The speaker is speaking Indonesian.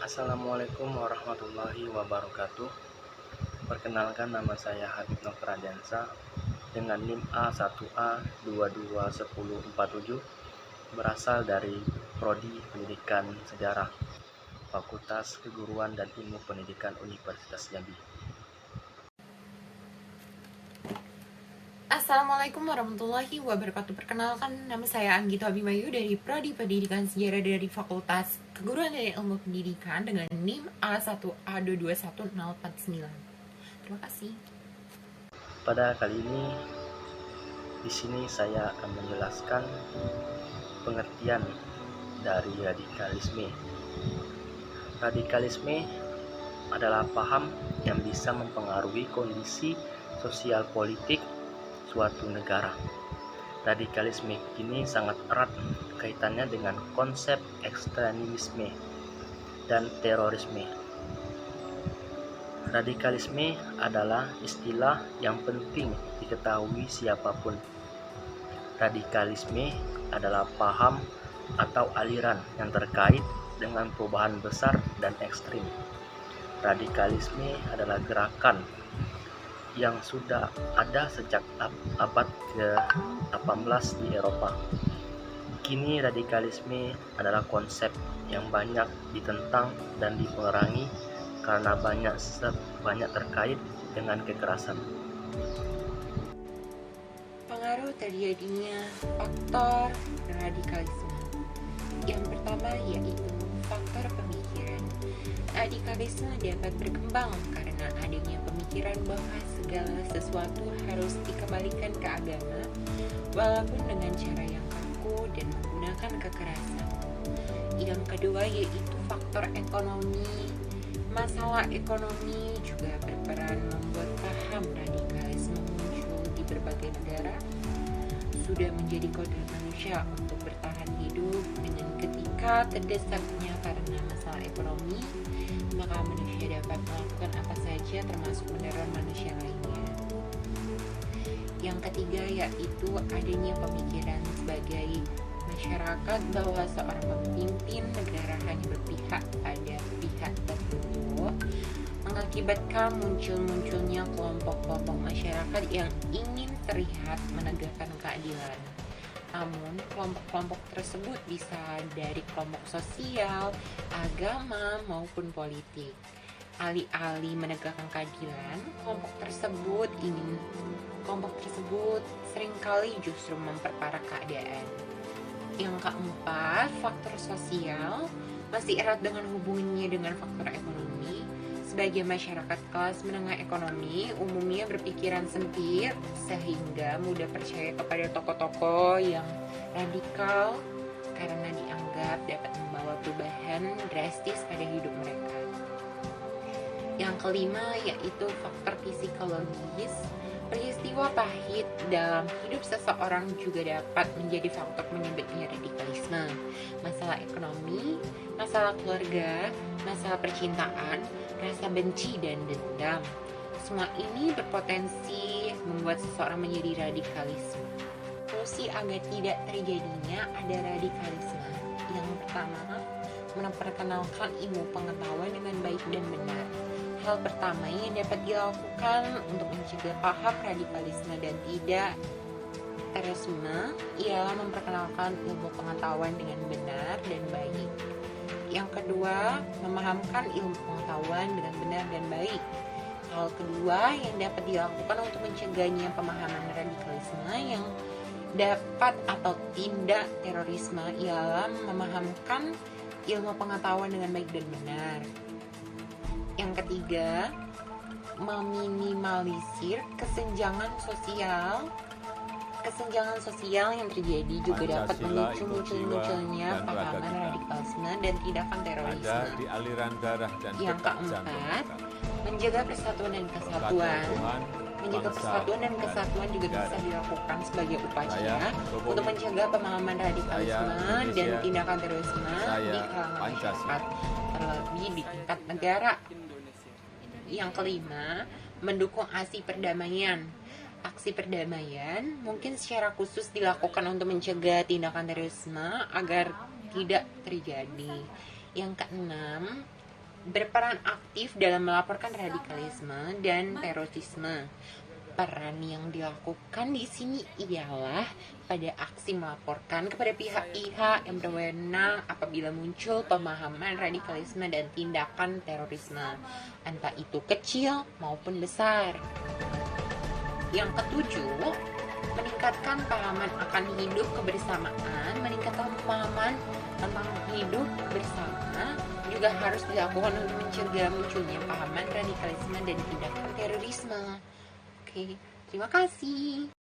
Assalamualaikum warahmatullahi wabarakatuh. Perkenalkan, nama saya Habib Nofradiansa dengan NIM A1A221047, berasal dari Prodi Pendidikan Sejarah, Fakultas Keguruan dan Ilmu Pendidikan Universitas Jambi. Assalamualaikum warahmatullahi wabarakatuh. Perkenalkan, nama saya Anggito Abimayu dari Prodi Pendidikan Sejarah dari Fakultas Keguruan dan Ilmu Pendidikan dengan NIM A1A221049. Terima kasih. Pada kali ini di sini saya akan menjelaskan pengertian dari radikalisme. Radikalisme adalah paham yang bisa mempengaruhi kondisi sosial politik suatu negara. Radikalisme ini sangat erat kaitannya dengan konsep ekstremisme dan terorisme. Radikalisme adalah istilah yang penting diketahui siapapun. Radikalisme adalah paham atau aliran yang terkait dengan perubahan besar dan ekstrim. Radikalisme adalah gerakan yang sudah ada sejak abad ke-18 di Eropa. Kini radikalisme adalah konsep yang banyak ditentang dan diperangi karena banyak terkait dengan kekerasan. Pengaruh terjadinya faktor radikalisme. Yang pertama yaitu faktor pemikiran. Radikalisme dapat berkembang karena adanya pemikiran bahwa segala sesuatu harus dikembalikan ke agama, walaupun dengan cara yang kaku dan menggunakan kekerasan. Yang kedua yaitu faktor ekonomi. Masalah ekonomi juga berperan membuat paham radikalisme muncul di berbagai negara. Sudah menjadi kodrat manusia untuk bertahan hidup dengan ketika terdesaknya karena masalah ekonomi, maka manusia dapat melakukan apa saja termasuk meneror manusia lainnya. Yang ketiga yaitu adanya pemikiran sebagai masyarakat bahwa seorang pemimpin negara hanya berpihak pada pihak tertentu, mengakibatkan munculnya kelompok-kelompok masyarakat yang ingin terlihat menegakkan keadilan. Namun, kelompok-kelompok tersebut bisa dari kelompok sosial, agama, maupun politik. Alih-alih menegakkan keadilan, kelompok tersebut seringkali justru memperparah keadaan. Yang keempat, faktor sosial masih erat dengan hubungannya dengan faktor ekonomi. Sebagai masyarakat kelas menengah ekonomi, umumnya berpikiran sempit sehingga mudah percaya kepada tokoh-tokoh yang radikal karena dianggap dapat membawa perubahan drastis pada hidup mereka. Yang kelima yaitu faktor psikologis. Peristiwa pahit dalam hidup seseorang juga dapat menjadi faktor penyebabnya radikalisme. Masalah ekonomi, masalah keluarga, masalah percintaan, rasa benci dan dendam. Semua ini berpotensi membuat seseorang menjadi radikalisme. Solusi agar tidak terjadinya ada radikalisme. Yang pertama, memperkenalkan ilmu pengetahuan dengan baik dan benar. Hal pertama yang dapat dilakukan untuk mencegah paham radikalisme dan tidak terorisme ialah memperkenalkan ilmu pengetahuan dengan benar dan baik. Yang kedua, memahamkan ilmu pengetahuan dengan benar dan baik. Hal kedua yang dapat dilakukan untuk mencegahnya pemahaman radikalisme yang dapat atau tindak terorisme ialah memahamkan ilmu pengetahuan dengan baik dan benar. Yang ketiga, meminimalisir kesenjangan sosial yang terjadi juga dapat memicu munculnya pahaman radikalisme dan tindakan terorisme. Yang keempat, menjaga persatuan dan kesatuan. Menjaga persatuan dan kesatuan juga bisa dilakukan sebagai upaya untuk mencegah pemahaman radikalisme dan tindakan terorisme di kalangan masyarakat, terlebih di tingkat negara. Yang kelima, mendukung aksi perdamaian. Aksi perdamaian mungkin secara khusus dilakukan untuk mencegah tindakan terorisme agar tidak terjadi. Yang keenam, berperan aktif dalam melaporkan radikalisme dan terorisme. Peran yang dilakukan di sini ialah pada aksi melaporkan kepada pihak-pihak yang berwenang apabila muncul pemahaman radikalisme dan tindakan terorisme, entah itu kecil maupun besar. Yang ketujuh, meningkatkan pahaman akan hidup kebersamaan. Meningkatkan pemahaman tentang hidup bersama juga harus dilakukan untuk mencegah munculnya pahaman radikalisme dan tindakan terorisme. Oke, terima kasih.